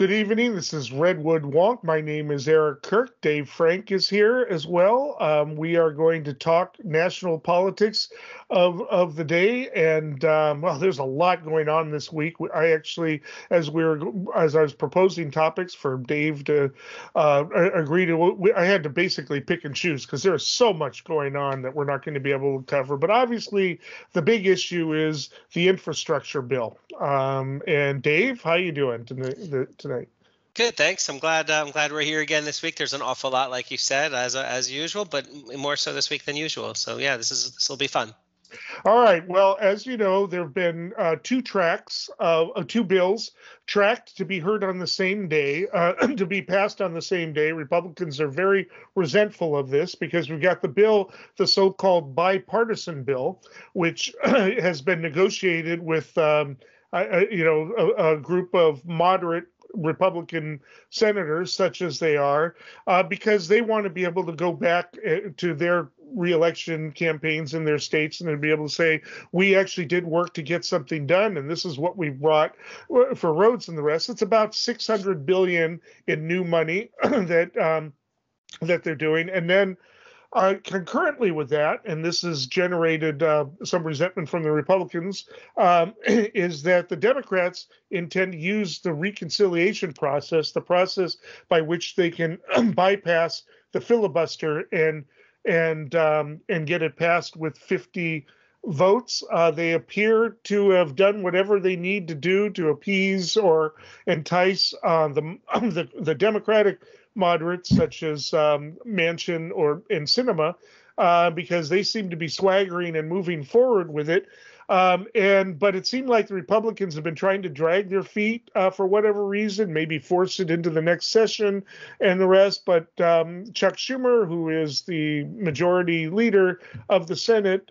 Good evening. This is Redwood Wonk. My name is Eric Kirk. Dave Frank is here as well. We are going to talk national politics of the day, and well, there's a lot going on this week. I actually, as I was proposing topics for Dave to agree to, I had to basically pick and choose because there's so much going on that we're not going to be able to cover. But obviously, the big issue is the infrastructure bill. And Dave, how you doing tonight? Good, thanks. I'm glad we're here again this week. There's an awful lot, like you said, as usual, but more so this week than usual. So yeah, this will be fun. All right. Well, as you know, there have been two bills tracked to be heard on the same day, to be passed on the same day. Republicans are very resentful of this because we've got the so-called bipartisan bill, which has been negotiated with, a group of moderate Republican senators, such as they are, because they want to be able to go back to their reelection campaigns in their states and then be able to say, we actually did work to get something done, and this is what we brought for roads and the rest. It's about $600 billion in new money that they're doing, and then concurrently with that, and this has generated some resentment from the Republicans, is that the Democrats intend to use the reconciliation process, the process by which they can bypass the filibuster and get it passed with 50 votes. They appear to have done whatever they need to do to appease or entice the Democratic moderates such as Manchin and Sinema, because they seem to be swaggering and moving forward with it. But it seemed like the Republicans have been trying to drag their feet for whatever reason, maybe force it into the next session and the rest. But Chuck Schumer, who is the majority leader of the Senate,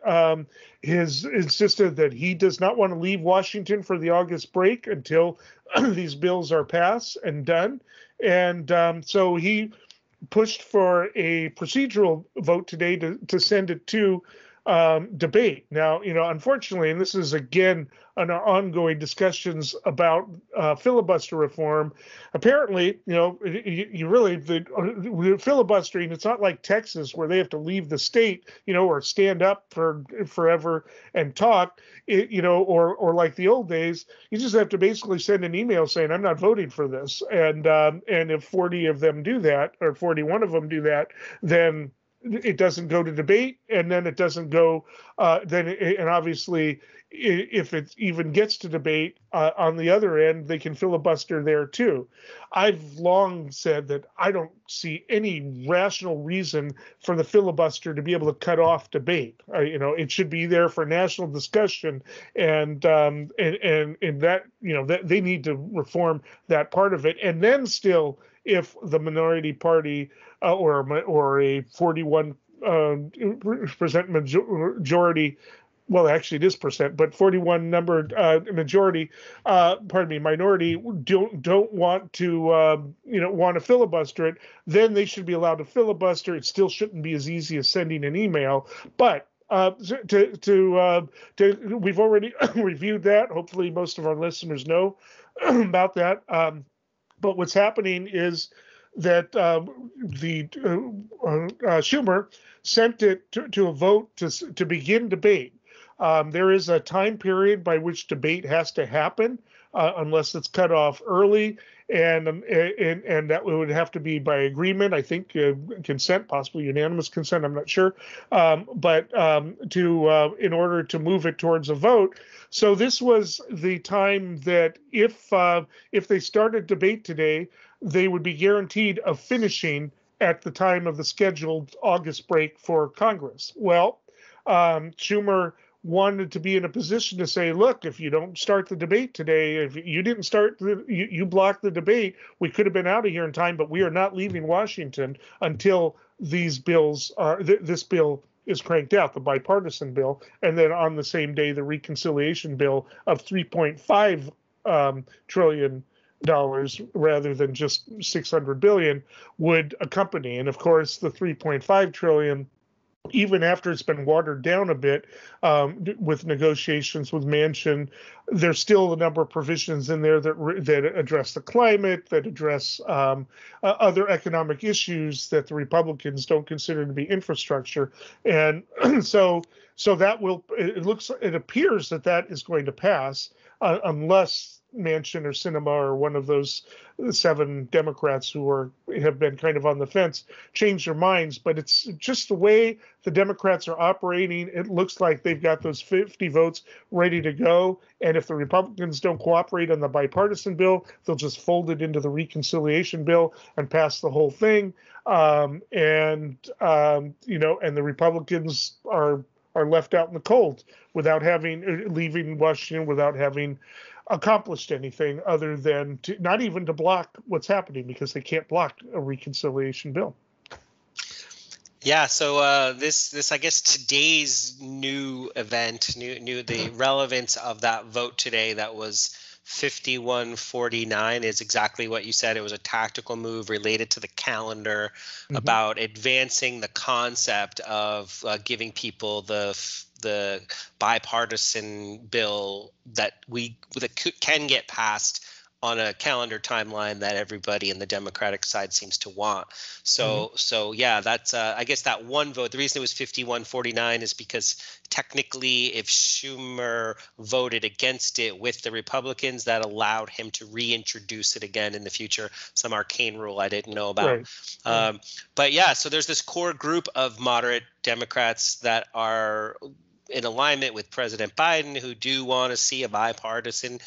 has insisted that he does not want to leave Washington for the August break until these bills are passed and done. And so he pushed for a procedural vote today to send it to debate. Now, unfortunately, and this is again an ongoing discussions about filibuster reform. Apparently, you really the filibustering. It's not like Texas where they have to leave the state, or stand up for forever and talk. Or like the old days, you just have to basically send an email saying I'm not voting for this, and if 40 of them do that, or 41 of them do that, then it doesn't go to debate, and then it doesn't go. And obviously, if it even gets to debate, on the other end, they can filibuster there too. I've long said that I don't see any rational reason for the filibuster to be able to cut off debate. It should be there for national discussion, and that that they need to reform that part of it, and then still, if the minority party or a 41% majority, well, actually it is percent, but 41 numbered minority don't want to want to filibuster it, then they should be allowed to filibuster. It still shouldn't be as easy as sending an email, but we've already reviewed that. Hopefully, most of our listeners know about that. But what's happening is that Schumer sent it to a vote to begin debate. There is a time period by which debate has to happen, unless it's cut off early, and that would have to be by agreement. I think consent, possibly unanimous consent. I'm not sure, but in order to move it towards a vote. So this was the time that if they started debate today, they would be guaranteed of finishing at the time of the scheduled August break for Congress. Well, Schumer wanted to be in a position to say, look, if you don't start the debate today, if you didn't start, you blocked the debate, we could have been out of here in time, but we are not leaving Washington until this bill is cranked out, the bipartisan bill, and then on the same day, the reconciliation bill of $3.5 trillion rather than just 600 billion would accompany. And of course, the 3.5 trillion even after it's been watered down a bit with negotiations with Manchin, there's still a number of provisions in there that address the climate, that address other economic issues that the Republicans don't consider to be infrastructure, and so that it appears that is going to pass unless Manchin or Sinema or one of those 7 Democrats who have been kind of on the fence change their minds. But it's just the way the Democrats are operating. It looks like they've got those 50 votes ready to go. And if the Republicans don't cooperate on the bipartisan bill, they'll just fold it into the reconciliation bill and pass the whole thing. And the Republicans are left out in the cold without leaving Washington without having accomplished anything other than not even to block what's happening, because they can't block a reconciliation bill. Yeah, so this I guess today's new event, the relevance of that vote today that was 51-49 is exactly what you said. It was a tactical move related to the calendar, about advancing the concept of giving people the bipartisan bill that can get passed on a calendar timeline that everybody in the Democratic side seems to want. So yeah, that's I guess that one vote. The reason it was 51-49 is because technically, if Schumer voted against it with the Republicans, that allowed him to reintroduce it again in the future. Some arcane rule I didn't know about. Right. But yeah, so there's this core group of moderate Democrats that are in alignment with President Biden, who do want to see a bipartisan,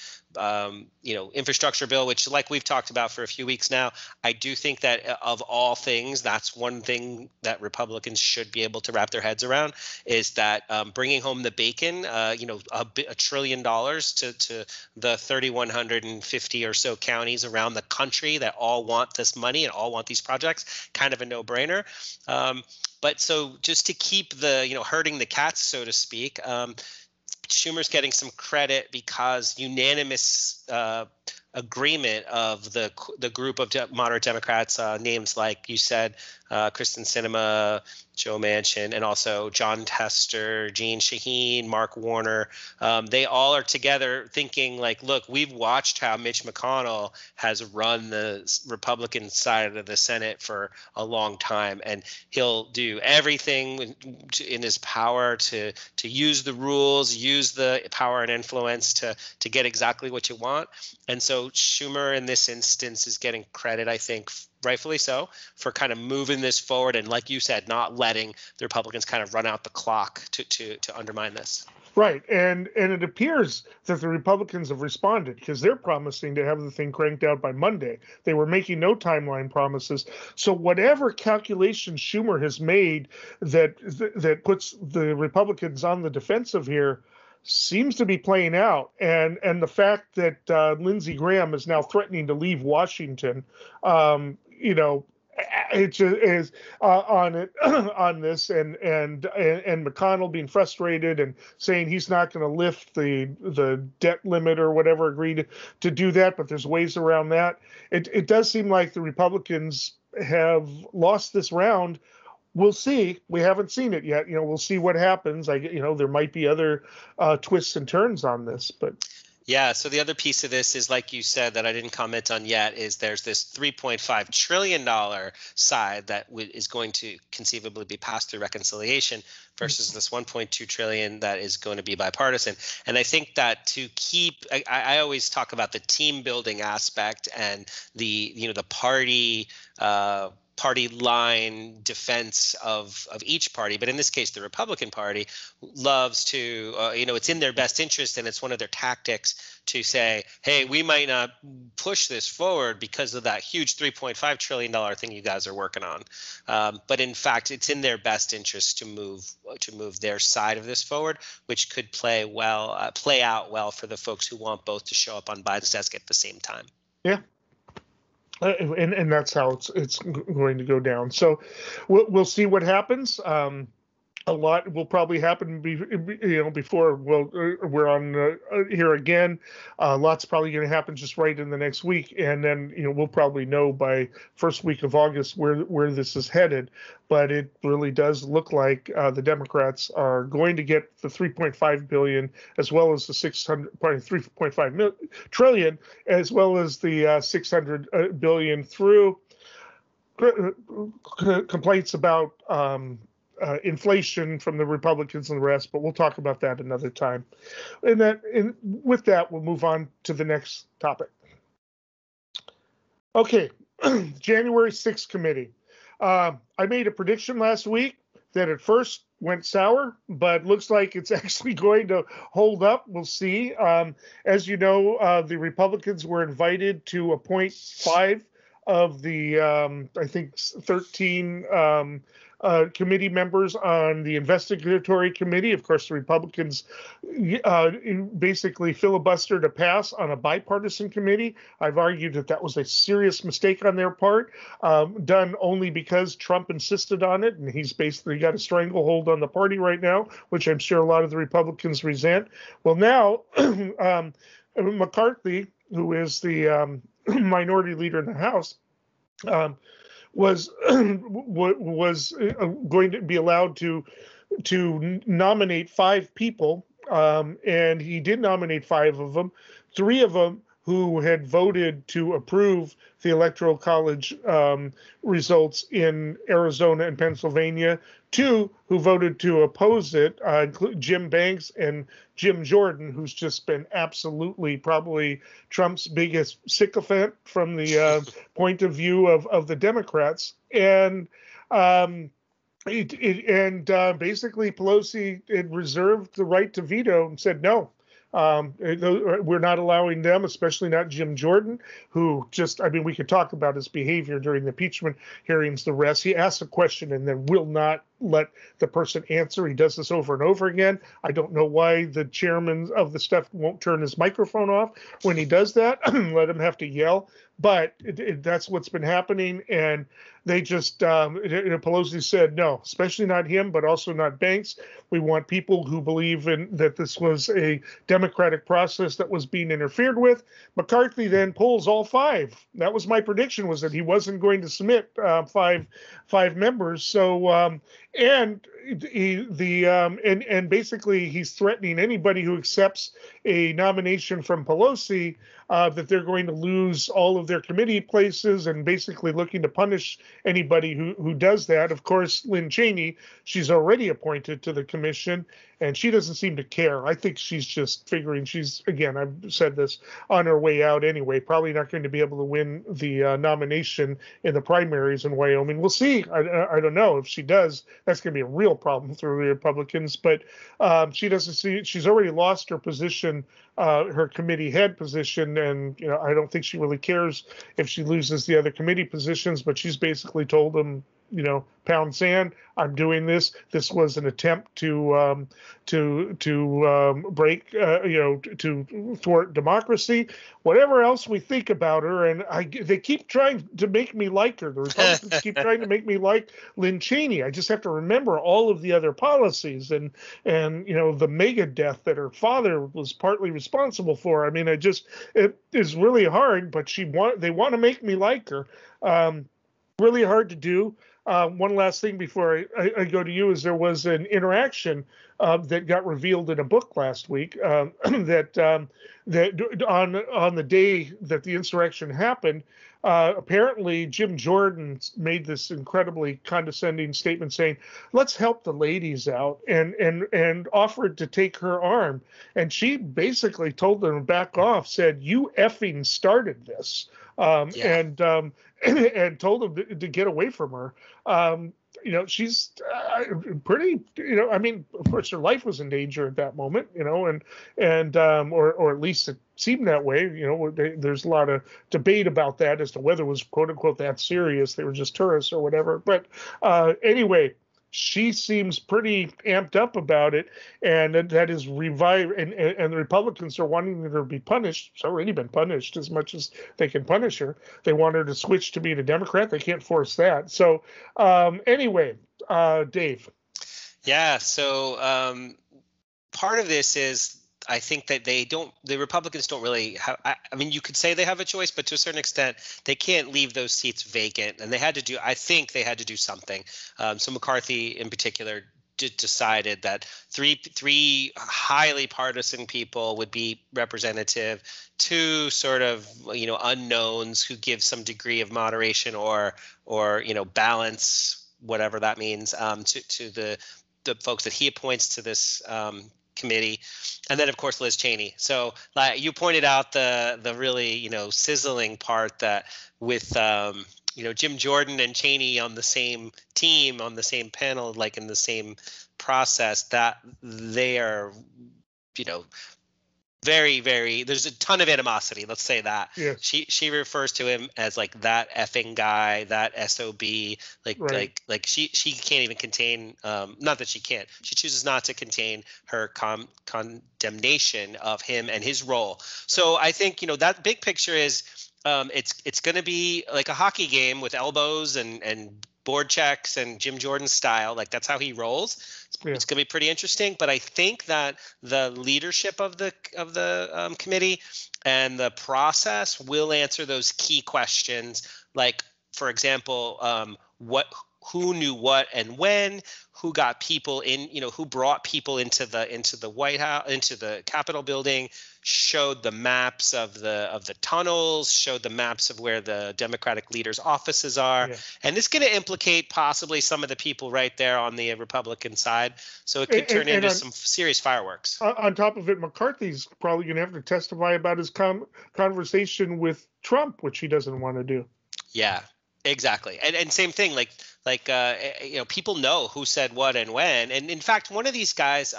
infrastructure bill, which, like we've talked about for a few weeks now, I do think that of all things, that's one thing that Republicans should be able to wrap their heads around, is that bringing home the bacon, $1 trillion to the 3,150 or so counties around the country that all want this money and all want these projects, kind of a no-brainer. But so just to keep the, herding the cats, so to speak, Schumer's getting some credit because unanimous agreement of the group of moderate Democrats, names like you said, Kristen Sinema, Joe Manchin, and also John Tester, Jeanne Shaheen, Mark Warner. They all are together thinking like, look, we've watched how Mitch McConnell has run the Republican side of the Senate for a long time, and he'll do everything in his power to use the rules, use the power and influence to get exactly what you want. And so Schumer in this instance is getting credit, I think, rightfully so, for kind of moving this forward and, like you said, not letting the Republicans kind of run out the clock to undermine this. Right. And it appears that the Republicans have responded, because they're promising to have the thing cranked out by Monday. They were making no timeline promises. So whatever calculation Schumer has made that puts the Republicans on the defensive here seems to be playing out. And the fact that Lindsey Graham is now threatening to leave Washington, it just is on this, and McConnell being frustrated and saying he's not going to lift the debt limit or whatever, agreed to do that, but there's ways around that. It does seem like the Republicans have lost this round. We'll see. We haven't seen it yet. We'll see what happens. There might be other twists and turns on this, but. Yeah. So the other piece of this is, like you said, that I didn't comment on yet, is there's this $3.5 trillion side that is going to conceivably be passed through reconciliation versus this $1.2 trillion that is going to be bipartisan. And I think that to keep, I always talk about the team building aspect and the party line defense of each party, but in this case, the Republican Party loves to, it's in their best interest, and it's one of their tactics to say, hey, we might not push this forward because of that huge $3.5 trillion thing you guys are working on. But in fact, it's in their best interest to move their side of this forward, which could play out well for the folks who want both to show up on Biden's desk at the same time. Yeah. And that's how it's going to go down. So we'll see what happens. a lot will probably happen, before we're on here again. Lots probably going to happen just right in the next week, and then we'll probably know by first week of August where this is headed. But it really does look like the Democrats are going to get the 3.5 billion, as well as the 3.5 trillion, as well as the 600 billion through complaints about inflation from the Republicans and the rest, but we'll talk about that another time. And with that, we'll move on to the next topic. Okay, January 6th committee. I made a prediction last week that at first went sour, but looks like it's actually going to hold up. We'll see. As you know, the Republicans were invited to appoint 5 of the, I think, 13 committee members on the investigatory committee. Of course, the Republicans basically filibustered to pass on a bipartisan committee. I've argued that was a serious mistake on their part, done only because Trump insisted on it, and he's basically got a stranglehold on the party right now, which I'm sure a lot of the Republicans resent. Well, now McCarthy, who is the minority leader in the House, was going to be allowed to nominate 5 people, and he did nominate 5 of them. 3 of them who had voted to approve the Electoral College results in Arizona and Pennsylvania. 2 who voted to oppose it, Jim Banks and Jim Jordan, who's just been absolutely probably Trump's biggest sycophant from the point of view of the Democrats. And basically Pelosi had reserved the right to veto and said no. We're not allowing them, especially not Jim Jordan, who we could talk about his behavior during the impeachment hearings, the rest. He asks a question and then will not let the person answer. He does this over and over again. I don't know why the chairman of the stuff won't turn his microphone off when he does that, let him have to yell. But that's what's been happening. And they just, Pelosi said no, especially not him, but also not Banks. We want people who believe that this was a democratic process that was being interfered with. McCarthy then pulls all 5. That was my prediction, was that he wasn't going to submit five members. So, and basically he's threatening anybody who accepts a nomination from Pelosi that they're going to lose all of their committee places, and basically looking to punish anybody who does that. Of course, Lynn Cheney, she's already appointed to the commission, and she doesn't seem to care. I think she's just figuring again, I've said this, on her way out anyway, probably not going to be able to win the nomination in the primaries in Wyoming. We'll see. I don't know. If she does, that's going to be a real problem for the Republicans, but she doesn't see it. She's already lost her position, her committee head position, and I don't think she really cares if she loses the other committee positions, but she's basically told them, pound sand, I'm doing this. This was an attempt to break, to thwart democracy. Whatever else we think about her, and they keep trying to make me like her. The Republicans keep trying to make me like Lynn Cheney. I just have to remember all of the other policies and the mega death that her father was partly responsible for. I mean, it is really hard, but they want to make me like her. Really hard to do. One last thing before I go to you is there was an interaction that got revealed in a book last week that on the day that the insurrection happened, apparently Jim Jordan made this incredibly condescending statement saying, "Let's help the ladies out," and offered to take her arm. And she basically told them to back off, said, "You effing started this." And told them to get away from her. She's pretty, I mean, of course her life was in danger at that moment, or at least it seemed that way. There's a lot of debate about that as to whether it was quote unquote that serious. They were just tourists or whatever. But anyway, she seems pretty amped up about it, and that is revived. And the Republicans are wanting her to be punished. She's already been punished as much as they can punish her. They want her to switch to being a Democrat. They can't force that. So anyway, Dave. Yeah. So part of this is I think that the Republicans don't really have, I mean, you could say they have a choice, but to a certain extent, they can't leave those seats vacant. And I think they had to do something. So McCarthy in particular decided that three highly partisan people would be representative, two sort of, unknowns who give some degree of moderation or balance, whatever that means, to the folks that he appoints to this committee, and then of course Liz Cheney. So like you pointed out the really sizzling part that with Jim Jordan and Cheney on the same team, on the same panel, like in the same process, that they are you know very, very, there's a ton of animosity, let's say that. Yes. She refers to him as like that effing guy, that SOB, Right. like she can't even contain, not that she can't, she chooses not to contain her condemnation of him and his role. So I think that big picture is it's going to be like a hockey game with elbows and board checks and Jim Jordan style. Like that's how he rolls. Yeah. It's going to be pretty interesting. But I think that the leadership of the committee and the process will answer those key questions. Like, for example, who knew what and when, who got people in, who brought people into the White House, into the Capitol building, showed the maps of the tunnels, showed the maps of where the Democratic leaders' offices are. Yeah. And it's going to implicate possibly some of the people right there on the Republican side. So it could turn into some serious fireworks. On top of it, McCarthy's probably going to have to testify about his conversation with Trump, which he doesn't want to do. Yeah, exactly. And same thing, like people know who said what and when. And in fact, one of these guys,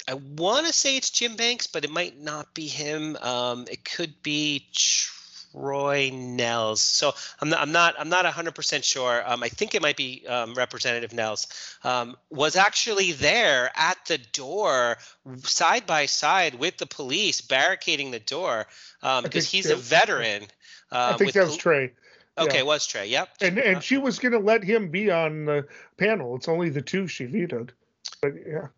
I want to say it's Jim Banks, but it might not be him. It could be Troy Nels. So I'm not 100% sure. I think it might be Representative Nels. Was actually there at the door, side by side with the police, barricading the door because he's a veteran. I think that was Trey. Okay, it was Trey. Yep. And she was going to let him be on the panel. It's only the two she vetoed. But yeah.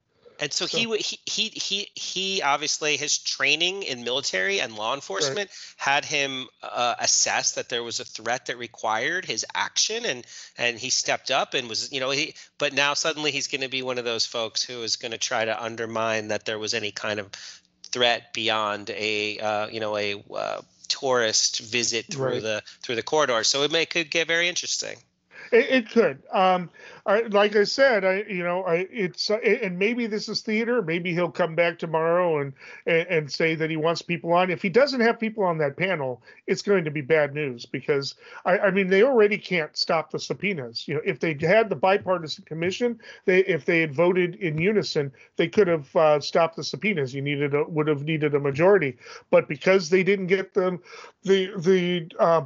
And so he obviously, his training in military and law enforcement had him assess that there was a threat that required his action, and he stepped up and was, but now suddenly he's going to be one of those folks who is going to try to undermine that there was any kind of threat beyond a tourist visit through the corridor. So it could get very interesting. It could. Like I said, it's and maybe this is theater. Maybe he'll come back tomorrow and say that he wants people on. If he doesn't have people on that panel, it's going to be bad news because I mean they already can't stop the subpoenas. If they had the bipartisan commission, if they had voted in unison, they could have stopped the subpoenas. Would have needed a majority, but because they didn't get the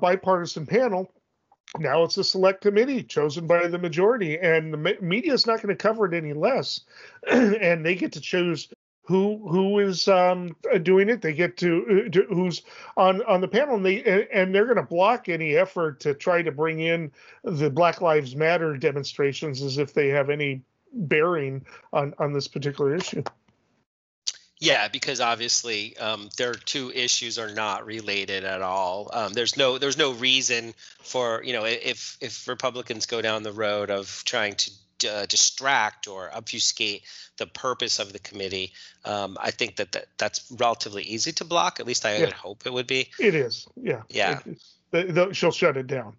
bipartisan panel. Now it's a select committee chosen by the majority, and the media is not going to cover it any less. And they get to choose who is doing it. They get to who's on the panel, and they're going to block any effort to try to bring in the Black Lives Matter demonstrations as if they have any bearing on this particular issue. Yeah, because obviously their two issues are not related at all. There's no reason for if Republicans go down the road of trying to distract or obfuscate the purpose of the committee. I think that's relatively easy to block. At least I would hope it would be. It is. Yeah. Yeah. She'll shut it down.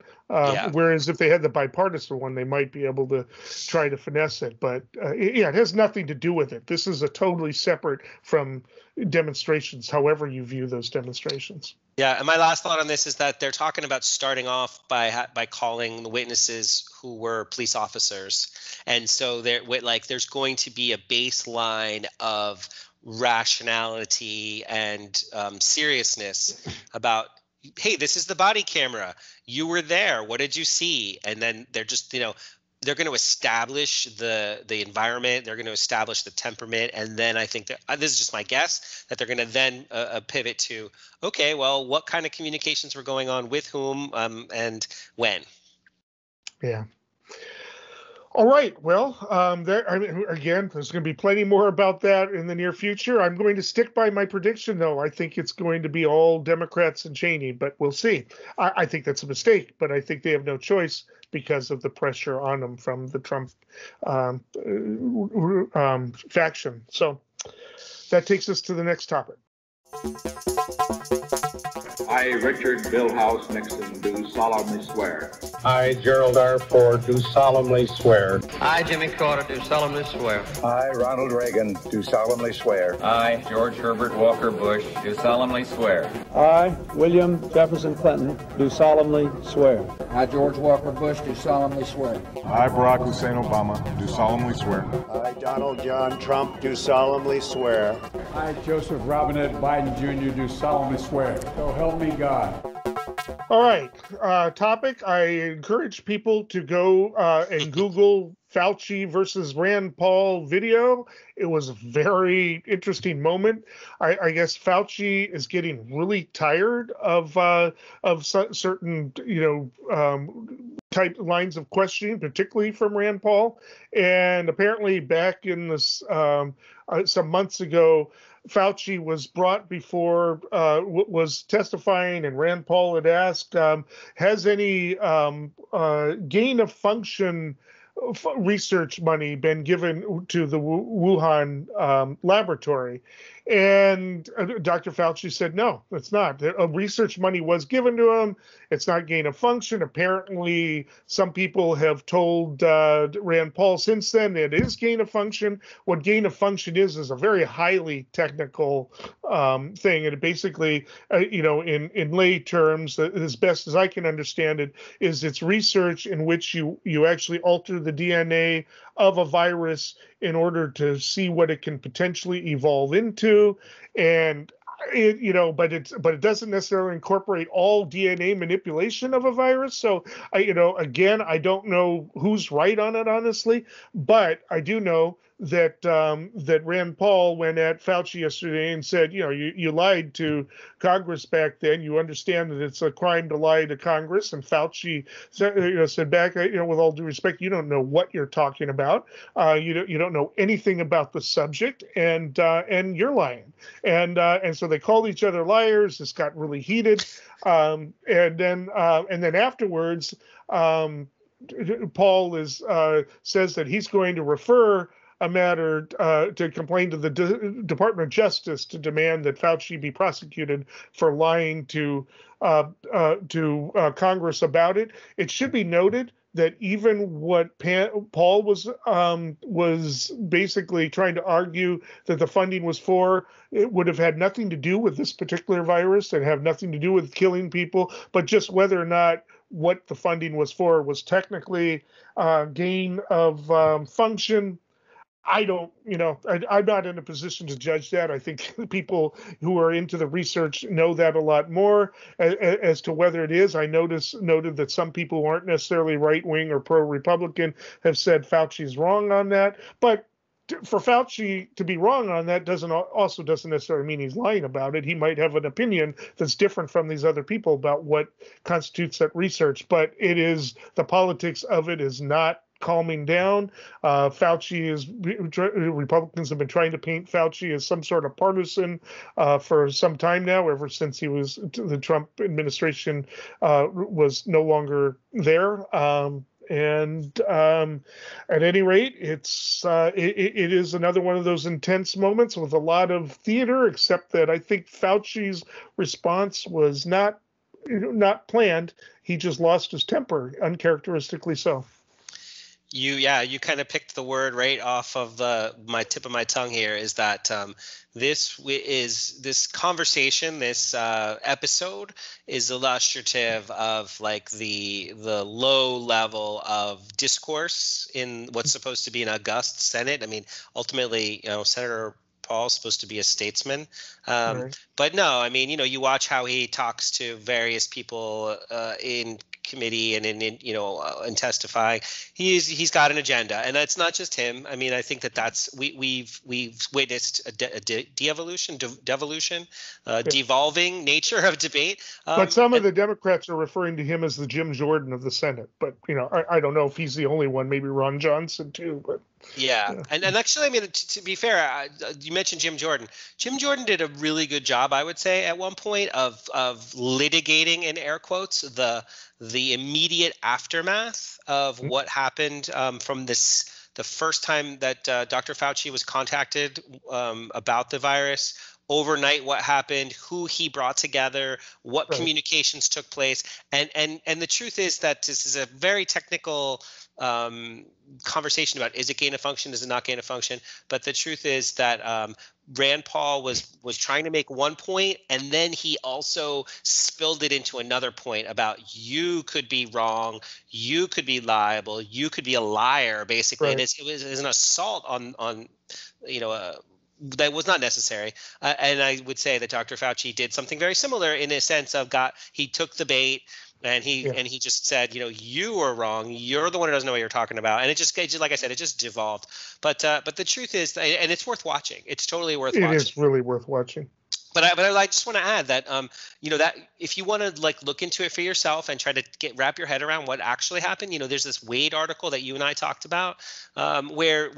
Whereas if they had the bipartisan one, they might be able to try to finesse it. But it has nothing to do with it. This is a totally separate from demonstrations, however you view those demonstrations. Yeah, and my last thought on this is that they're talking about starting off by calling the witnesses who were police officers, and so there's going to be a baseline of rationality and seriousness about. Hey, this is the body camera. You were there. What did you see? And then they're just, they're going to establish the environment. They're going to establish the temperament. And then I think that this is just my guess that they're going to then pivot to, okay, well, what kind of communications were going on with whom and when? Yeah. All right. Well, I mean, again, there's going to be plenty more about that in the near future. I'm going to stick by my prediction, though. I think it's going to be all Democrats and Cheney, but we'll see. I think that's a mistake, but I think they have no choice because of the pressure on them from the Trump faction. So that takes us to the next topic. I, Richard Billhouse Nixon, do solemnly swear. I, Gerald R. Ford, do solemnly swear. I, Jimmy Carter, do solemnly swear. I, Ronald Reagan, do solemnly swear. I, George Herbert Walker Bush, do solemnly swear. I, William Jefferson Clinton, do solemnly swear. I, George Walker Bush, do solemnly swear. I, Barack Hussein Obama, do solemnly swear. I, Donald John Trump, do solemnly swear. I, Joseph Robinette Biden Jr., do solemnly swear. So help me God. All right. Topic. I encourage people to go and Google Fauci versus Rand Paul video. It was a very interesting moment. I guess Fauci is getting really tired of certain, type lines of questioning, particularly from Rand Paul. And apparently back in this some months ago, Fauci was brought before, was testifying, and Rand Paul had asked, has any gain of function research money been given to the Wuhan laboratory? And Dr. Fauci said, no, it's not. Research money was given to him. It's not gain of function. Apparently, some people have told Rand Paul since then that it is gain of function. What gain of function is a very highly technical thing. And it basically, in lay terms, as best as I can understand it, is it's research in which you actually alter the DNA of a virus in order to see what it can potentially evolve into. And but it doesn't necessarily incorporate all DNA manipulation of a virus. So again, I don't know who's right on it, honestly, but I do know that that Rand Paul went at Fauci yesterday and said, you lied to Congress back then. You understand that it's a crime to lie to Congress. And Fauci said back, with all due respect, you don't know what you're talking about. You don't know anything about the subject, and you're lying. And so they called each other liars. This got really heated. And then afterwards, Paul says that he's going to refer a matter to complain to the Department of Justice to demand that Fauci be prosecuted for lying to Congress about it. It should be noted that even what Paul was basically trying to argue that the funding was for, it would have had nothing to do with this particular virus and have nothing to do with killing people, but just whether or not what the funding was for was technically gain of function. I don't, I'm not in a position to judge that. I think people who are into the research know that a lot more as to whether it is. I noted that some people who aren't necessarily right-wing or pro-Republican have said Fauci's wrong on that. But for Fauci to be wrong on that doesn't necessarily mean he's lying about it. He might have an opinion that's different from these other people about what constitutes that research. But it is, the politics of it is not calming down. Republicans have been trying to paint Fauci as some sort of partisan for some time now, ever since the Trump administration was no longer there. And at any rate, it is another one of those intense moments with a lot of theater, except that I think Fauci's response was not planned. He just lost his temper, uncharacteristically so. You kind of picked the word right off of my tip of my tongue here, is that this conversation, this episode is illustrative of like the low level of discourse in what's supposed to be an august Senate. I mean, ultimately, Senator Paul's supposed to be a statesman. Right. But no, I mean, you watch how he talks to various people in committee and in testifying, he's got an agenda, and that's not just him. I mean, I think that's we've witnessed a devolution, devolving nature of debate. But some of the Democrats are referring to him as the Jim Jordan of the Senate. But I don't know if he's the only one. Maybe Ron Johnson too. But yeah. And actually, I mean, to be fair, you mentioned Jim Jordan. Jim Jordan did a really good job, I would say, at one point of litigating, in air quotes, the immediate aftermath of what happened from the first time that Dr. Fauci was contacted about the virus. Overnight, what happened, who he brought together, what communications took place. And the truth is that this is a very technical conversation about, is it gain of function, is it not gain of function? But the truth is that Rand Paul was trying to make one point, and then he also spilled it into another point about you could be wrong, you could be liable, you could be a liar, basically. And it was an assault on that was not necessary. And I would say that Dr. Fauci did something very similar in a sense of he took the bait and he just said, you are wrong. You're the one who doesn't know what you're talking about. And it just like I said, it just devolved. But the truth is, and it's worth watching. It's totally worth watching. It is really worth watching. But I just want to add that that if you want to look into it for yourself and try to wrap your head around what actually happened, there's this Wade article that you and I talked about where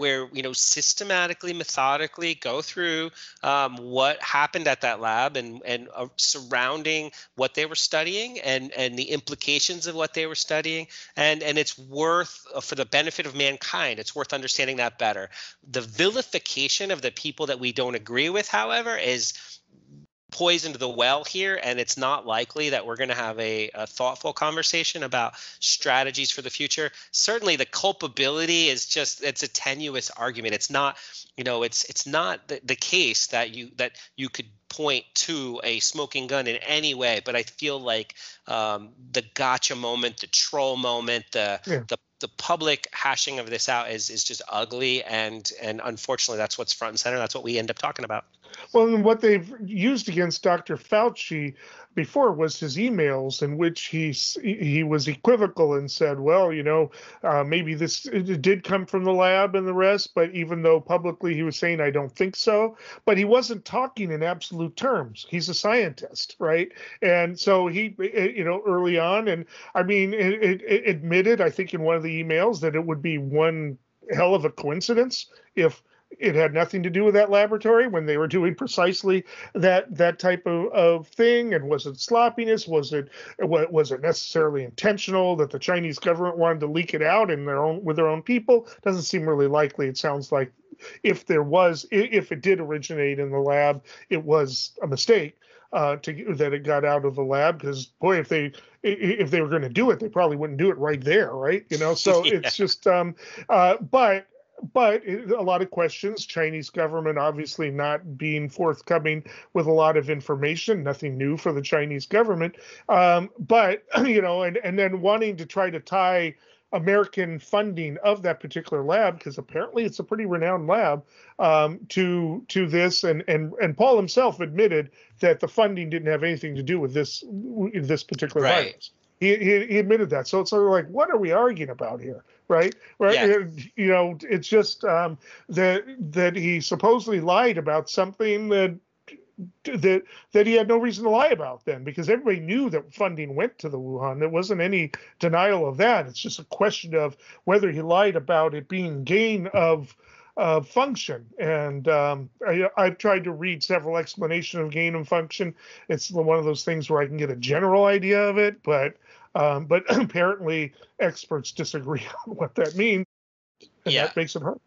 systematically, methodically go through what happened at that lab and surrounding what they were studying and the implications of what they were studying, and it's worth, for the benefit of mankind, it's worth understanding that better. The vilification of the people that we don't agree with, however, is poisoned the well here, and it's not likely that we're going to have a thoughtful conversation about strategies for the future. Certainly the culpability is it's a tenuous argument. It's not, it's not the case that you could point to a smoking gun in any way, but I feel like the gotcha moment, the troll moment, the public hashing of this out is just ugly, and unfortunately that's what's front and center. That's what we end up talking about. Well, and what they've used against Dr. Fauci before was his emails, in which he was equivocal and said, well, maybe this did come from the lab and the rest, but even though publicly he was saying, I don't think so, but he wasn't talking in absolute terms. He's a scientist, right? And so he, early on, and I mean, it admitted, I think in one of the emails, that it would be one hell of a coincidence if it had nothing to do with that laboratory when they were doing precisely that type of thing. And was it sloppiness? Was it necessarily intentional that the Chinese government wanted to leak it out with their own people? Doesn't seem really likely. It sounds like if it did originate in the lab, it was a mistake that it got out of the lab, because boy, if they were going to do it, they probably wouldn't do it right there, right? So it's just But a lot of questions, Chinese government obviously not being forthcoming with a lot of information, nothing new for the Chinese government. But, and then wanting to try to tie American funding of that particular lab, because apparently it's a pretty renowned lab, to this. And Paul himself admitted that the funding didn't have anything to do with this particular virus. He admitted that. So it's sort of like, what are we arguing about here? Right. Yeah. It's just that he supposedly lied about something that he had no reason to lie about then, because everybody knew that funding went to the Wuhan. There wasn't any denial of that. It's just a question of whether he lied about it being gain of function. And I've tried to read several explanations of gain of function. It's one of those things where I can get a general idea of it, but apparently experts disagree on what that means, and that makes it hard.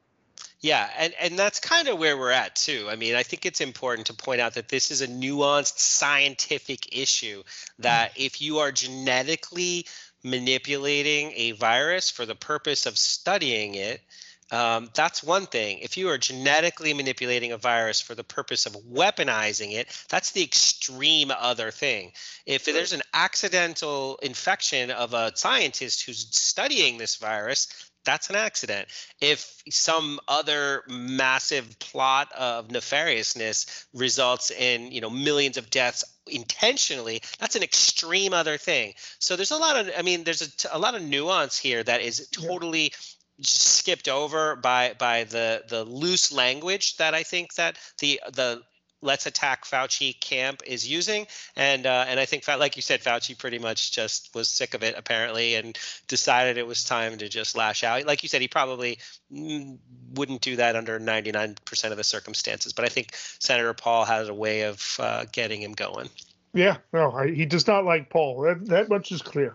Yeah, and that's kind of where we're at too. I mean, I think it's important to point out that this is a nuanced scientific issue, that if you are genetically manipulating a virus for the purpose of studying it, that's one thing. If you are genetically manipulating a virus for the purpose of weaponizing it, that's the extreme other thing. If there's an accidental infection of a scientist who's studying this virus, that's an accident. If some other massive plot of nefariousness results in, millions of deaths intentionally, that's an extreme other thing. So there's a lot of nuance here that is totally skipped over by the loose language that I think that the let's attack Fauci camp is using. And I think, like you said, Fauci pretty much just was sick of it, apparently, and decided it was time to just lash out. Like you said, he probably wouldn't do that under 99% of the circumstances. But I think Senator Paul has a way of getting him going. Yeah, no, he does not like Paul. That much is clear.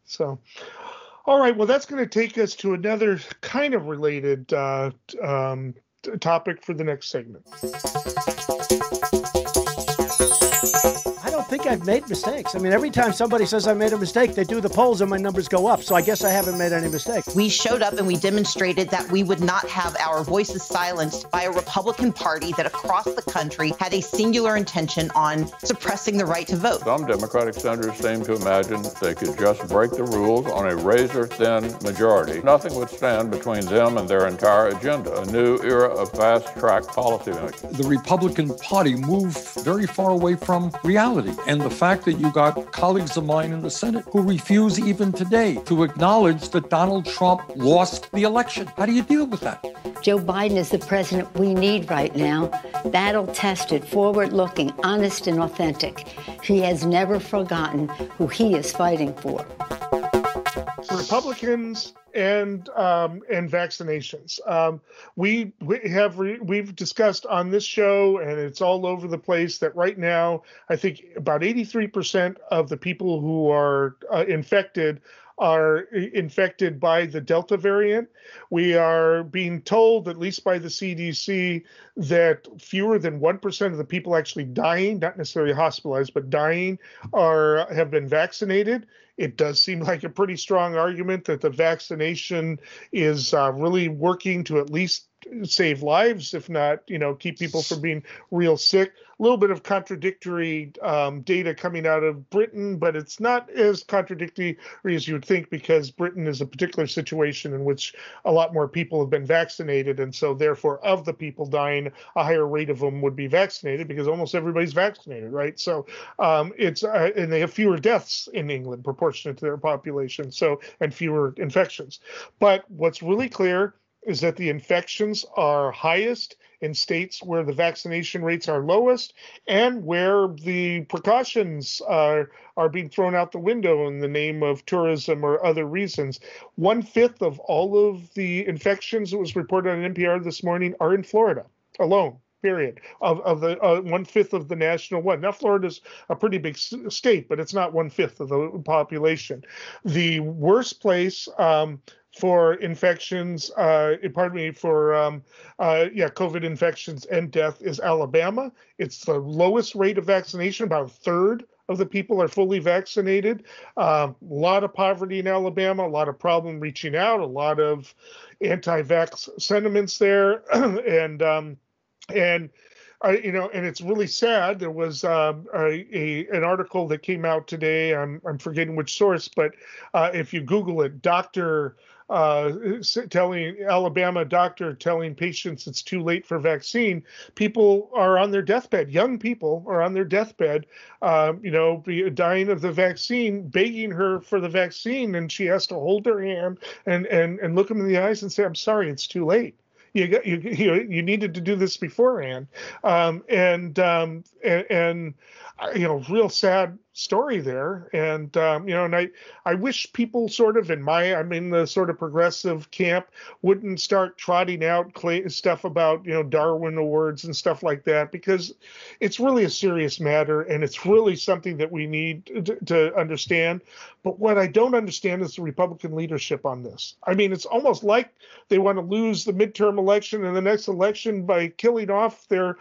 So, all right, well, that's going to take us to another kind of related topic for the next segment. I think I've made mistakes. I mean, every time somebody says I made a mistake, they do the polls and my numbers go up. So I guess I haven't made any mistakes. We showed up and we demonstrated that we would not have our voices silenced by a Republican Party that across the country had a singular intention on suppressing the right to vote. Some Democratic senators seem to imagine they could just break the rules on a razor-thin majority. Nothing would stand between them and their entire agenda, a new era of fast-track policymaking. The Republican Party moved very far away from reality. And the fact that you got colleagues of mine in the Senate who refuse even today to acknowledge that Donald Trump lost the election. How do you deal with that? Joe Biden is the president we need right now. Battle-tested, forward-looking, honest and authentic. He has never forgotten who he is fighting for. Republicans and vaccinations. We've discussed on this show, and it's all over the place, that right now I think about 83% of the people who are infected by the Delta variant. We are being told, at least by the CDC, that fewer than 1% of the people actually dying, not necessarily hospitalized, but dying, have been vaccinated. It does seem like a pretty strong argument that the vaccination is really working to at least save lives, if not, keep people from being real sick. A little bit of contradictory data coming out of Britain, but it's not as contradictory as you would think, because Britain is a particular situation in which a lot more people have been vaccinated. And so therefore, of the people dying, a higher rate of them would be vaccinated, because almost everybody's vaccinated, right? So and they have fewer deaths in England proportionate to their population, and fewer infections. But what's really clear is that the infections are highest in states where the vaccination rates are lowest, and where the precautions are being thrown out the window in the name of tourism or other reasons. 1/5 of all of the infections that was reported on NPR this morning are in Florida alone. Period. Of the 1/5 of the national one. Now, Florida's a pretty big state, but it's not 1/5 of the population. The worst place for infections, COVID infections and death is Alabama. It's the lowest rate of vaccination. About a third of the people are fully vaccinated. A lot of poverty in Alabama, a lot of problem reaching out, a lot of anti-vax sentiments there, and it's really sad. There was an article that came out today. I'm forgetting which source, but if you Google it, Alabama doctor telling patients it's too late for vaccine. People are on their deathbed. Young people are on their deathbed, dying of the vaccine, begging her for the vaccine, and she has to hold her hand and look them in the eyes and say, "I'm sorry, it's too late. You needed to do this beforehand," real sad story there. And I wish people sort of I'm in the sort of progressive camp, wouldn't start trotting out stuff about Darwin awards and stuff like that, because it's really a serious matter and it's really something that we need to understand. But what I don't understand is the Republican leadership on this. I mean, it's almost like they want to lose the midterm election and the next election by killing off their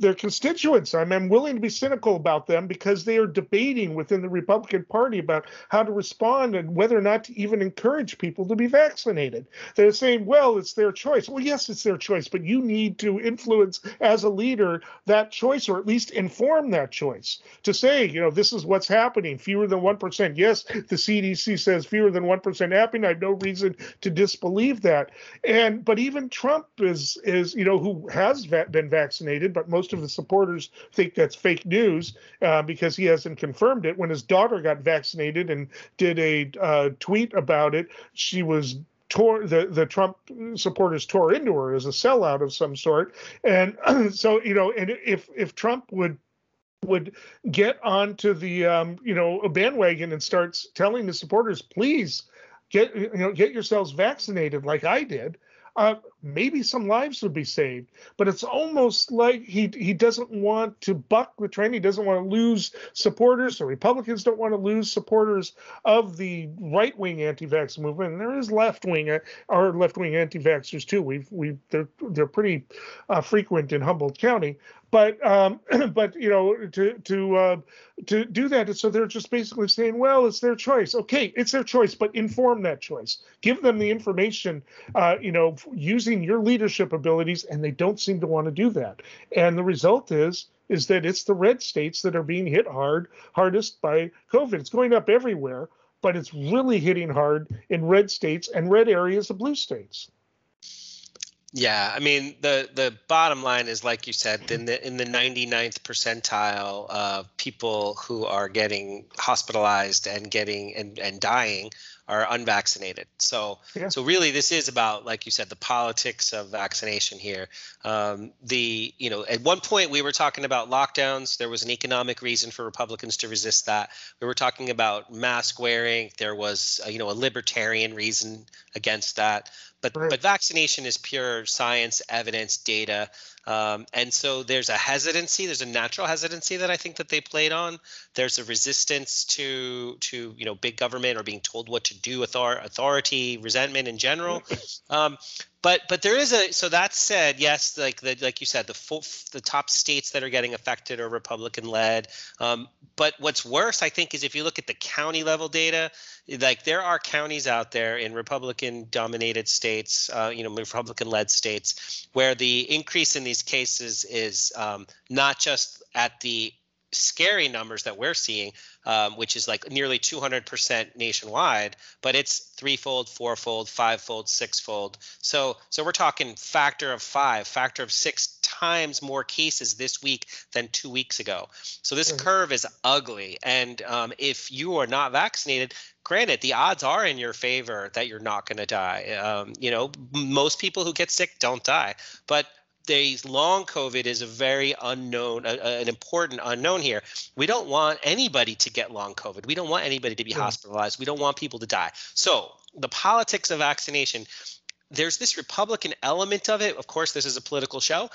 their constituents. I'm willing to be cynical about them because they are debating within the Republican Party about how to respond and whether or not to even encourage people to be vaccinated. They're saying, well, it's their choice. Well, yes, it's their choice, but you need to influence as a leader that choice, or at least inform that choice to say, this is what's happening. Fewer than 1%. Yes, the CDC says fewer than 1% happening. I have no reason to disbelieve that. But even Trump is who has been vaccinated, but most of the supporters think that's fake news because he hasn't confirmed it. When his daughter got vaccinated and did a tweet about it, she was the Trump supporters tore into her as a sellout of some sort. And so, and if Trump would get onto the a bandwagon and starts telling the supporters, please get yourselves vaccinated like I did, maybe some lives would be saved. But it's almost like he doesn't want to buck the trend. He doesn't want to lose supporters. The Republicans don't want to lose supporters of the right-wing anti-vax movement. And there is left-wing anti-vaxxers too. They're pretty frequent in Humboldt County. But to do that, so they're just basically saying, well, it's their choice. Okay, it's their choice, but inform that choice. Give them the information, using your leadership abilities, and they don't seem to want to do that. And the result is that it's the red states that are being hit hardest by COVID. It's going up everywhere, but it's really hitting hard in red states and red areas of blue states. Yeah, I mean, the bottom line is, like you said, in the 99th percentile of people who are getting hospitalized and dying are unvaccinated. So really, this is about, like you said, the politics of vaccination here. At one point we were talking about lockdowns. There was an economic reason for Republicans to resist that. We were talking about mask wearing. There was a libertarian reason against that. But vaccination is pure science, evidence, data. And so there's a hesitancy. There's a natural hesitancy that I think that they played on. There's a resistance to big government or being told what to do, authority, resentment in general. But there is so that said, yes, like you said, the top states that are getting affected are Republican led. But what's worse, I think, is if you look at the county level data, like there are counties out there in Republican dominated states, Republican led states, where the increase in these cases is not just at the scary numbers that we're seeing, which is like nearly 200% nationwide, but it's threefold, fourfold, fivefold, sixfold. So we're talking factor of 6 times more cases this week than 2 weeks ago. So this curve is ugly. And if you are not vaccinated, granted, the odds are in your favor that you're not going to die. Most people who get sick don't die, but long COVID is a very unknown, an important unknown here. We don't want anybody to get long COVID. We don't want anybody to be hospitalized. We don't want people to die. So the politics of vaccination, there's this Republican element of it. Of course, this is a political show,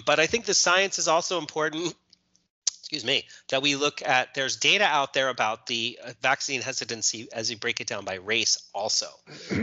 but I think the science is also important. That we look at. There's data out there about the vaccine hesitancy as you break it down by race also.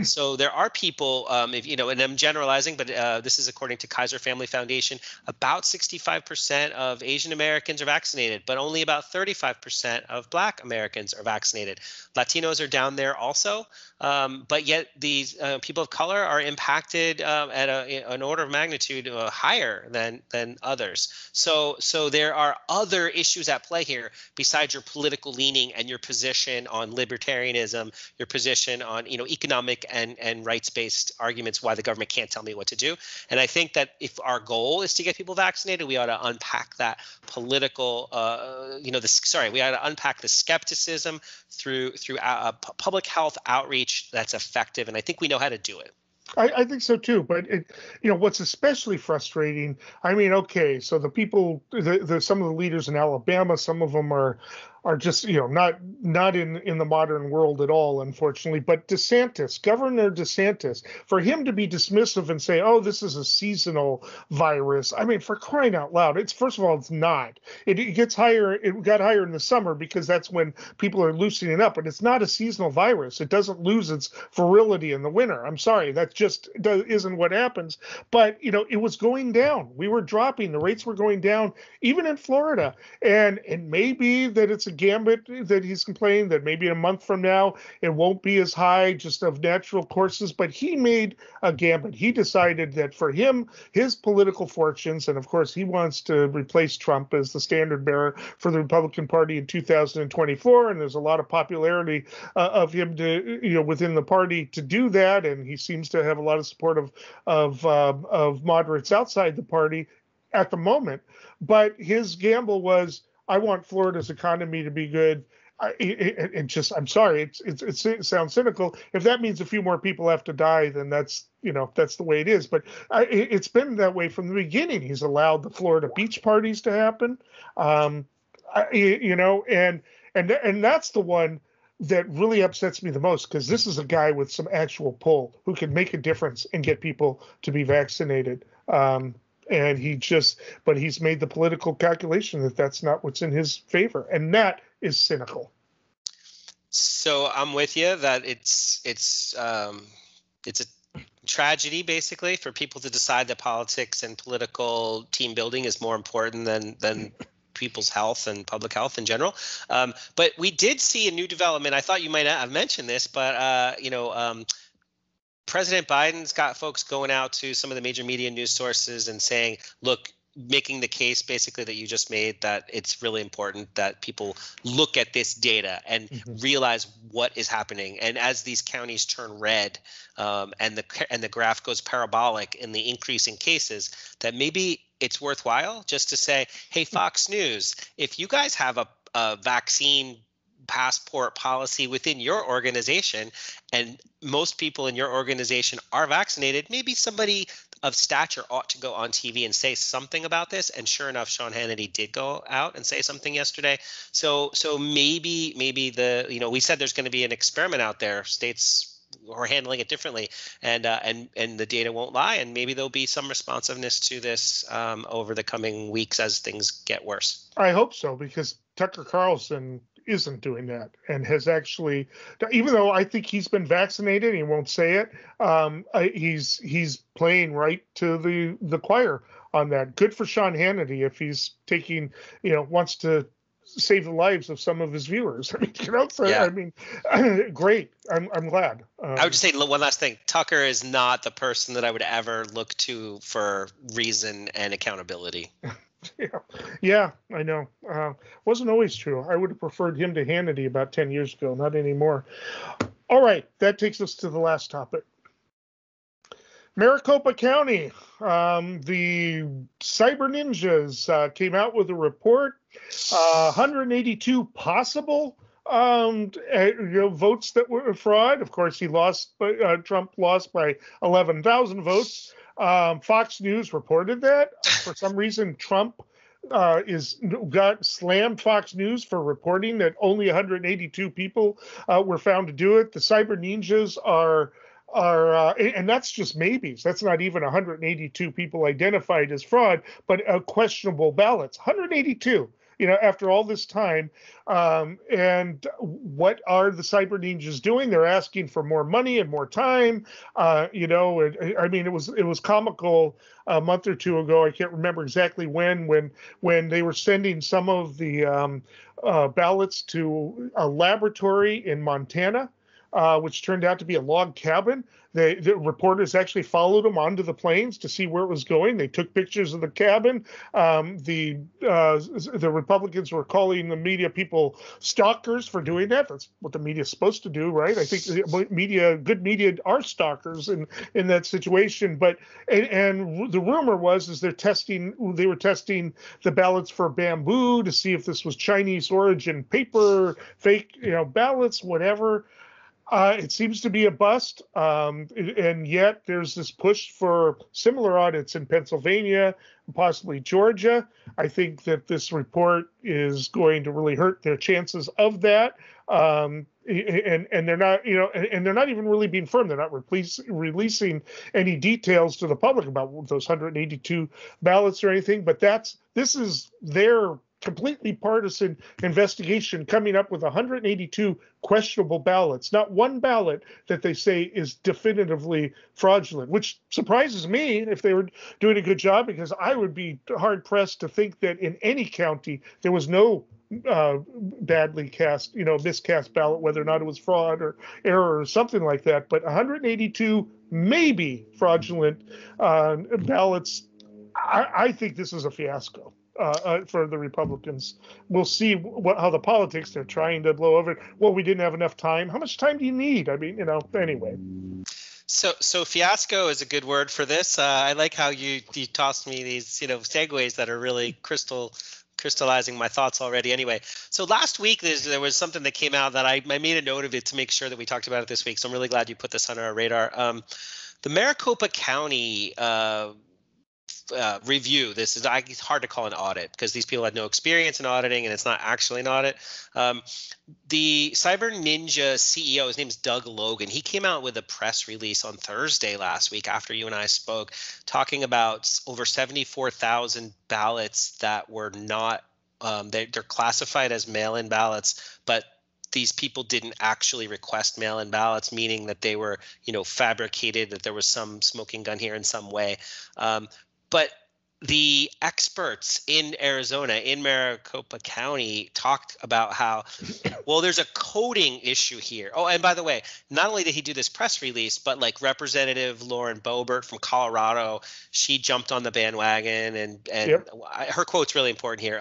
So there are people, and I'm generalizing, but this is according to Kaiser Family Foundation, about 65% of Asian Americans are vaccinated, but only about 35% of Black Americans are vaccinated. Latinos are down there also, but yet these people of color are impacted at an order of magnitude higher than others. So there are other issues at play here besides your political leaning and your position on libertarianism, your position on economic and rights-based arguments why the government can't tell me what to do. And I think that if our goal is to get people vaccinated, we ought to unpack that political, we ought to unpack the skepticism through public health outreach that's effective, and I think we know how to do it. I think so too, but what's especially frustrating. I mean, okay, so the people, some of the leaders in Alabama, some of them are just, not in the modern world at all, unfortunately. But DeSantis, Governor DeSantis, for him to be dismissive and say, oh, this is a seasonal virus. I mean, for crying out loud, first of all, it's not. It gets higher. It got higher in the summer because that's when people are loosening up. But it's not a seasonal virus. It doesn't lose its virility in the winter. I'm sorry, that just isn't what happens. But it was going down. We were dropping. The rates were going down, even in Florida. And maybe that it's a gambit that he's complaining that maybe a month from now it won't be as high, just of natural courses. But he made a gambit. He decided that for him, his political fortunes, and of course he wants to replace Trump as the standard bearer for the Republican Party in 2024, and there's a lot of popularity of him to within the party to do that, and he seems to have a lot of support of moderates outside the party at the moment. But his gamble was, I want Florida's economy to be good. I'm sorry, it sounds cynical. If that means a few more people have to die, then that's the way it is. But it's been that way from the beginning. He's allowed the Florida beach parties to happen, and that's the one that really upsets me the most, because this is a guy with some actual pull who can make a difference and get people to be vaccinated. And he's made the political calculation that that's not what's in his favor, and that is cynical. So I'm with you that it's a tragedy, basically, for people to decide that politics and political team building is more important than people's health and public health in general. But we did see a new development. I thought you might not have mentioned this, but President Biden's got folks going out to some of the major media news sources and saying, look, making the case basically that you just made, that it's really important that people look at this data and realize what is happening. And as these counties turn red and the graph goes parabolic in the increase in cases, that maybe it's worthwhile just to say, hey, Fox News, if you guys have a vaccine passport policy within your organization and most people in your organization are vaccinated, maybe somebody of stature ought to go on TV and say something about this. And sure enough, Sean Hannity did go out and say something yesterday. So maybe we said there's going to be an experiment out there. States are handling it differently, and the data won't lie, and maybe there'll be some responsiveness to this over the coming weeks as things get worse. I hope so, because Tucker Carlson isn't doing that, and has actually, even though I think he's been vaccinated and he won't say it, he's playing right to the choir on that. Good for Sean Hannity if he's taking, wants to save the lives of some of his viewers. Great. I'm glad. I would just say one last thing. Tucker is not the person that I would ever look to for reason and accountability. Yeah, I know. Wasn't always true. I would have preferred him to Hannity about 10 years ago, not anymore. All right, that takes us to the last topic. Maricopa County, the cyber ninjas came out with a report, 182 possible votes that were fraud. Of course, Trump lost by 11,000 votes. Fox News reported that. For some reason, Trump got slammed Fox News for reporting that only 182 people were found to do it. The cyber ninjas are and that's just maybes. That's not even 182 people identified as fraud, but questionable ballots. 182. After all this time, and what are the cyber ninjas doing? They're asking for more money and more time. It was comical a month or two ago. I can't remember exactly when they were sending some of the ballots to a laboratory in Montana, which turned out to be a log cabin. The reporters actually followed them onto the planes to see where it was going. They took pictures of the cabin. The Republicans were calling the media people stalkers for doing that. That's what the media is supposed to do, right? I think good media are stalkers in that situation. But and the rumor was they were testing the ballots for bamboo to see if this was Chinese origin paper, fake ballots, whatever. It seems to be a bust, and yet there's this push for similar audits in Pennsylvania, possibly Georgia. I think that this report is going to really hurt their chances of that. And they're not, and they're not even really being firm. They're not releasing any details to the public about those 182 ballots or anything. But this is their completely partisan investigation coming up with 182 questionable ballots, not one ballot that they say is definitively fraudulent, which surprises me if they were doing a good job, because I would be hard pressed to think that in any county there was no badly cast, miscast ballot, whether or not it was fraud or error or something like that. But 182 maybe fraudulent ballots, I think this is a fiasco. For the Republicans. We'll see how the politics, they're trying to blow over it. Well, we didn't have enough time. How much time do you need? I mean, anyway. So fiasco is a good word for this. I like how you tossed me these, segues that are really crystallizing my thoughts already. Anyway, so last week there was something that came out that I made a note of it to make sure that we talked about it this week. So I'm really glad you put this on our radar. The Maricopa County review. This is it's hard to call an audit because these people had no experience in auditing, and it's not actually an audit. The Cyber Ninja CEO, his name is Doug Logan. He came out with a press release on Thursday last week after you and I spoke, talking about over 74,000 ballots that were not. They're classified as mail-in ballots, but these people didn't actually request mail-in ballots, meaning that they were, fabricated, that there was some smoking gun here in some way. But the experts in Arizona, in Maricopa County, talked about how, well, there's a coding issue here. Oh, and by the way, not only did he do this press release, but like Representative Lauren Boebert from Colorado, she jumped on the bandwagon, and yep. Her quote's really important here.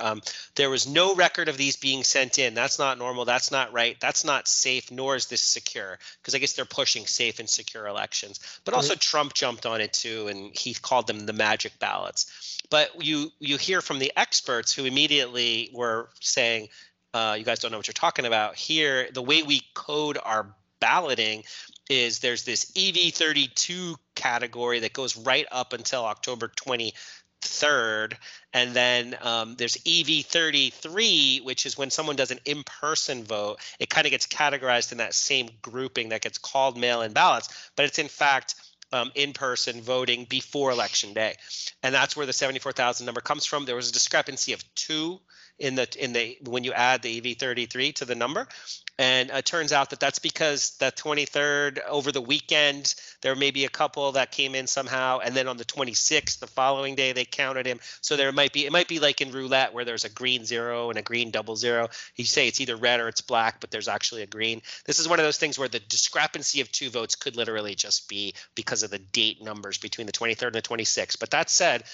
There was no record of these being sent in. That's not normal. That's not right. That's not safe, nor is this secure, because I guess they're pushing safe and secure elections. But also Trump jumped on it too, and he called them the magic ballots. But you hear from the experts who immediately were saying, you guys don't know what you're talking about. Here, the way we code our balloting is there's this EV32 category that goes right up until October 23rd. And then there's EV33, which is when someone does an in-person vote. It kind of gets categorized in that same grouping that gets called mail-in ballots, but it's in fact in-person voting before Election Day. And that's where the 74,000 number comes from. There was a discrepancy of 2 in the when you add the EV33 to the number. And it turns out that that's because the 23rd over the weekend, there may be a couple that came in somehow. And then on the 26th, the following day, they counted him. So it might be like in roulette where there's a green 0 and a green 00. You say it's either red or it's black, but there's actually a green. This is one of those things where the discrepancy of 2 votes could literally just be because of the date numbers between the 23rd and the 26th. But that said,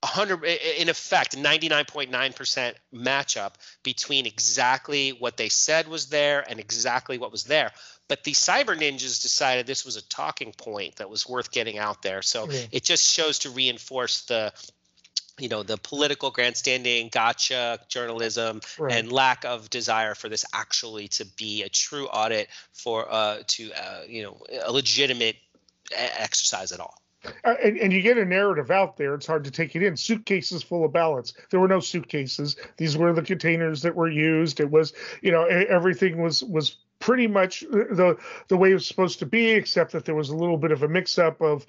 100, in effect, 99.9% matchup between exactly what they said was there and exactly what was there. But the Cyber Ninjas decided this was a talking point that was worth getting out there. So it just shows to reinforce the political grandstanding, gotcha journalism, and lack of desire for this actually to be a true audit for a legitimate exercise at all. And you get a narrative out there. It's hard to take it in. Suitcases full of ballots. There were no suitcases. These were the containers that were used. It was, everything was pretty much the way it was supposed to be, except that there was a little bit of a mix-up of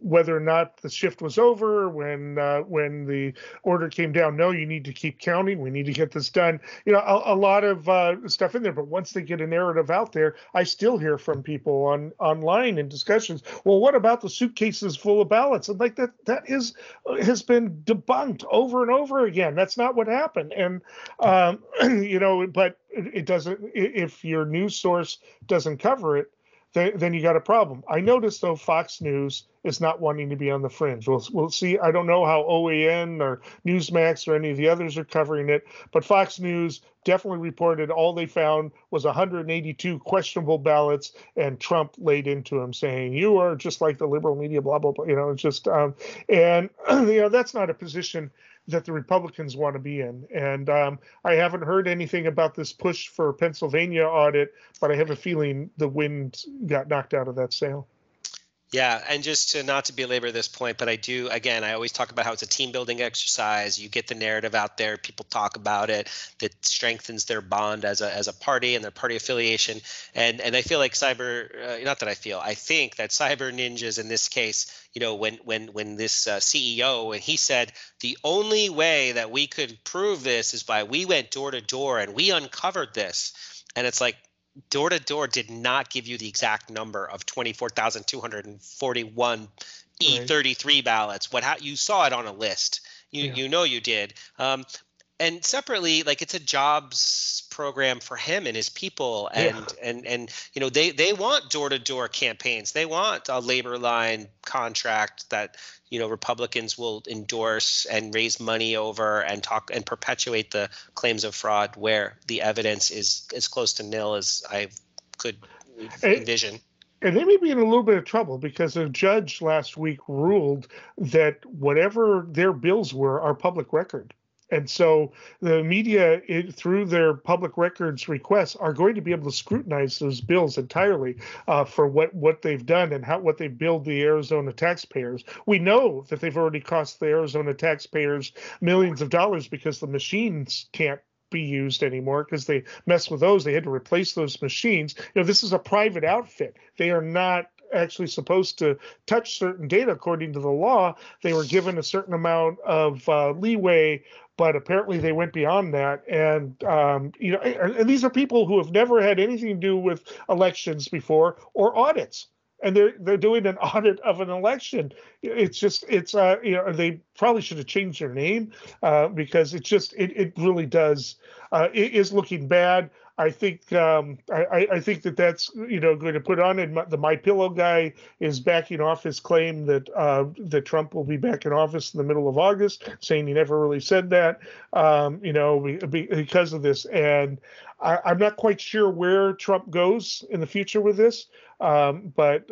whether or not the shift was over when the order came down. No, you need to keep counting. We need to get this done. A lot of stuff in there. But once they get a narrative out there, I still hear from people online in discussions. Well, what about the suitcases full of ballots? And like that has been debunked over and over again. That's not what happened. And but it doesn't. If your news source doesn't cover it, then you got a problem. I noticed though Fox News is not wanting to be on the fringe. We'll see. I don't know how OAN or Newsmax or any of the others are covering it, but Fox News definitely reported all they found was 182 questionable ballots, and Trump laid into them saying, "You are just like the liberal media, blah blah blah." It's just that's not a position that the Republicans want to be in. And I haven't heard anything about this push for Pennsylvania audit, but I have a feeling the wind got knocked out of that sail. Yeah, and just to not to belabor this point, but I always talk about how it's a team building exercise. You get the narrative out there, people talk about it, that strengthens their bond as a party and their party affiliation. And I feel like I think that cyber ninjas in this case, when this CEO, when he said the only way that we could prove this is we went door to door and we uncovered this. And it's like, door to door did not give you the exact number of 24,241 E33 ballots. You saw it on a list. You did. And separately, like, it's a jobs program for him and his people, and they want door to door campaigns. They want a labor line contract that Republicans will endorse and raise money over and talk and perpetuate the claims of fraud where the evidence is as close to nil as I could envision. And they may be in a little bit of trouble because a judge last week ruled that whatever their bills were are public record. And so the media, through their public records requests, are going to be able to scrutinize those bills entirely for what they've done and what they've billed the Arizona taxpayers. We know that they've already cost the Arizona taxpayers millions of dollars because the machines can't be used anymore because they messed with those. They had to replace those machines. This is a private outfit. They are not actually supposed to touch certain data according to the law. They were given a certain amount of leeway, but apparently they went beyond that. And and these are people who have never had anything to do with elections before or audits, and they're doing an audit of an election. They probably should have changed their name because it really does it is looking bad. I think I think that's going to put on, and the MyPillow guy is backing off his claim that Trump will be back in office in the middle of August, saying he never really said that, because of this. And I'm not quite sure where Trump goes in the future with this, but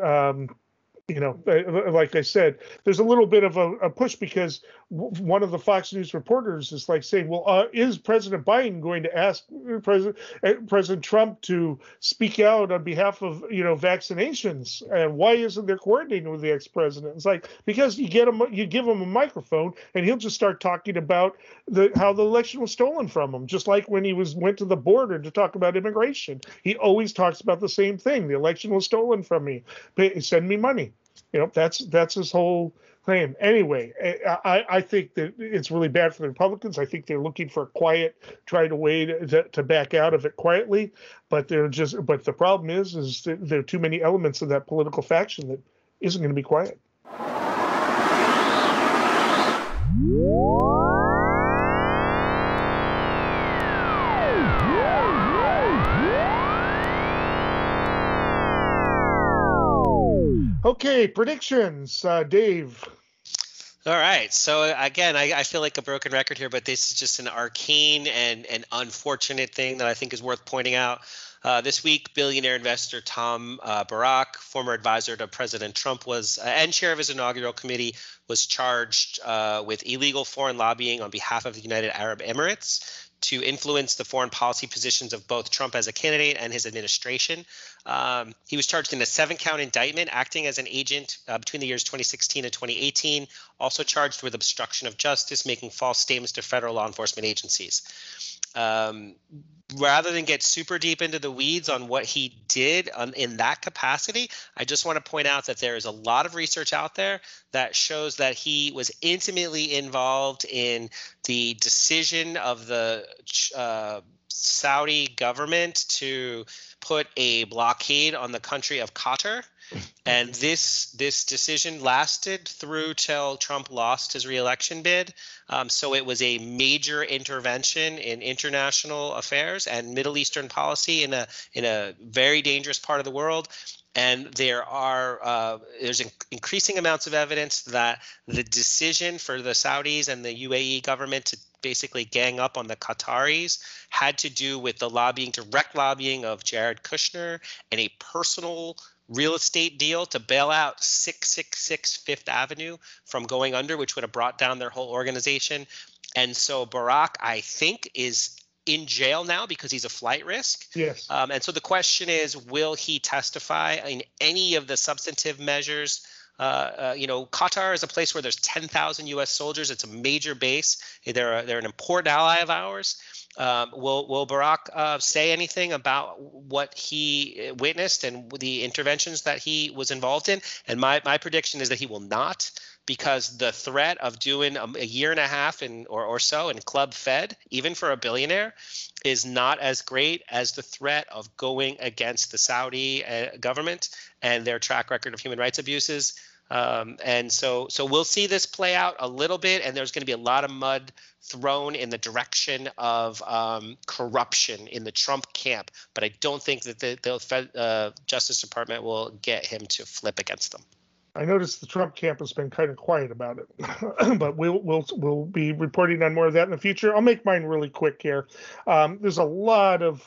like I said, there's a little bit of a push because one of the Fox News reporters is like saying, well, is President Biden going to ask President Trump to speak out on behalf of, vaccinations? And why isn't there coordinating with the ex-president? It's like, because you give him a microphone and he'll just start talking about how the election was stolen from him. Just like when he went to the border to talk about immigration, he always talks about the same thing. The election was stolen from me. Send me money. That's his whole claim. Anyway, I think that it's really bad for the Republicans. I think they're looking for a quiet, trying a way to back out of it quietly. But but the problem is that there are too many elements of that political faction that isn't going to be quiet. Okay, predictions, Dave. All right. So again, I feel like a broken record here, but this is just an arcane and unfortunate thing that I think is worth pointing out. This week, billionaire investor Tom Barak, former advisor to President Trump, and chair of his inaugural committee, was charged with illegal foreign lobbying on behalf of the United Arab Emirates to influence the foreign policy positions of both Trump as a candidate and his administration. He was charged in a 7-count indictment, acting as an agent between the years 2016 and 2018, also charged with obstruction of justice, making false statements to federal law enforcement agencies. Rather than get super deep into the weeds on what he did in that capacity, I just want to point out that there is a lot of research out there that shows that he was intimately involved in the decision of the Saudi government to put a blockade on the country of Qatar. And this decision lasted through till Trump lost his reelection bid. So it was a major intervention in international affairs and Middle Eastern policy in a very dangerous part of the world. And there's increasing amounts of evidence that the decision for the Saudis and the UAE government to basically gang up on the Qataris had to do with the direct lobbying of Jared Kushner and a personal real estate deal to bail out 666 Fifth Avenue from going under, which would have brought down their whole organization. And so Barack, I think, is in jail now because he's a flight risk. Yes. And so the question is, will he testify in any of the substantive measures? Qatar is a place where there's 10,000 U.S. soldiers. It's a major base. They're an important ally of ours. Will Barack say anything about what he witnessed and the interventions that he was involved in? And my prediction is that he will not, because the threat of doing a year and a half or so in Club Fed, even for a billionaire, is not as great as the threat of going against the Saudi government and their track record of human rights abuses. And so we'll see this play out a little bit, and there's going to be a lot of mud thrown in the direction of corruption in the Trump camp. But I don't think that the Justice Department will get him to flip against them. I noticed the Trump camp has been kind of quiet about it, but we'll be reporting on more of that in the future. I'll make mine really quick here. There's a lot of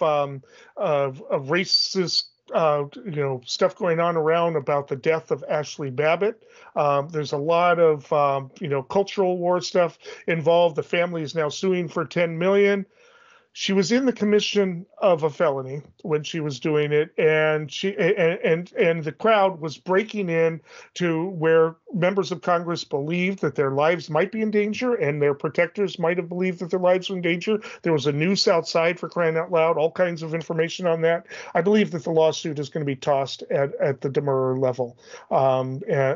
racist stuff going on around about the death of Ashley Babbitt. There's a lot of cultural war stuff involved. The family is now suing for $10 million. She was in the commission of a felony when she was doing it, and the crowd was breaking in to where members of Congress believed that their lives might be in danger, and their protectors might have believed that their lives were in danger. There was a noose outside, for crying out loud, all kinds of information on that. I believe that the lawsuit is going to be tossed at the demurrer level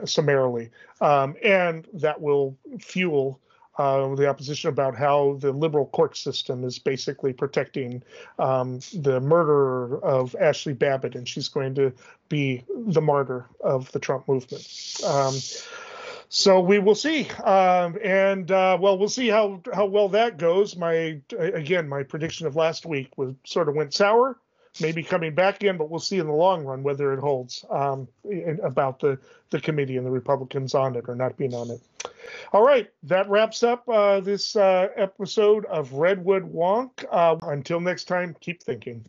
summarily, and that will fuel the opposition about how the liberal court system is basically protecting the murderer of Ashley Babbitt, and she's going to be the martyr of the Trump movement. So we will see, we'll see how well that goes. My prediction of last week went sour. Maybe coming back in, but we'll see in the long run whether it holds about the committee and the Republicans on it or not being on it. All right, that wraps up this episode of Redwood Wonk. Until next time, keep thinking.